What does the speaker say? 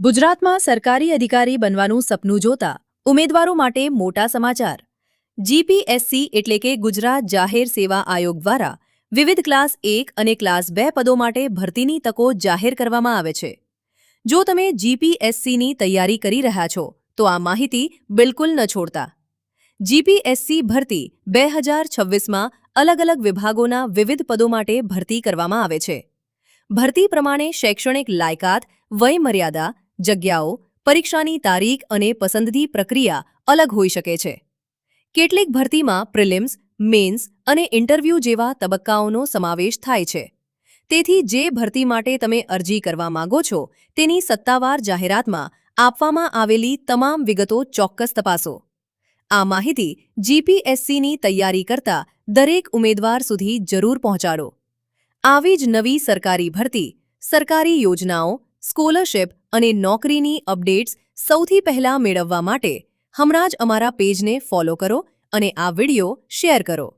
ગુજરાતમાં સરકારી અધિકારી બનવાનું સપનું જોતા ઉમેદવારો માટે મોટા સમાચાર. જીપીએસસી એટલે કે ગુજરાત જાહેર સેવા આયોગ દ્વારા વિવિધ ક્લાસ 1 અને ક્લાસ 2 પદો માટે ભરતીની તકો જાહેર કરવામાં આવે છે. જો તમે જીપીએસસીની તૈયારી કરી રહ્યા છો તો આ માહિતી બિલકુલ ન છોડતા. જીપીએસસી ભરતી 2026માં અલગ અલગ વિભાગોના વિવિધ પદો માટે ભરતી કરવામાં આવે છે. ભરતી પ્રમાણે શૈક્ષણિક લાયકાત, વયમર્યાદા, જગ્યાઓ, પરીક્ષાની તારીખ અને પસંદગી પ્રક્રિયા અલગ હોઈ શકે છે. કેટલીક ભરતીમાં પ્રિલિમ્સ, મેન્સ અને ઇન્ટરવ્યૂ જેવા તબક્કાઓનો સમાવેશ થાય છે. તેથી જે ભરતી માટે તમે અરજી કરવા માંગો છો તેની સત્તાવાર જાહેરાતમાં આપવામાં આવેલી તમામ વિગતો ચોક્કસ તપાસો. આ માહિતી જીપીએસસીની તૈયારી કરતા દરેક ઉમેદવાર સુધી જરૂર પહોંચાડો. આવી જ નવી સરકારી ભરતી, સરકારી યોજનાઓ, સ્કોલરશિપ અને નોકરીની અપડેટ્સ સૌથી પહેલા મેળવવા માટે હમણાં જ અમારા પેજને ફોલો કરો અને આ વિડિયો શેર કરો.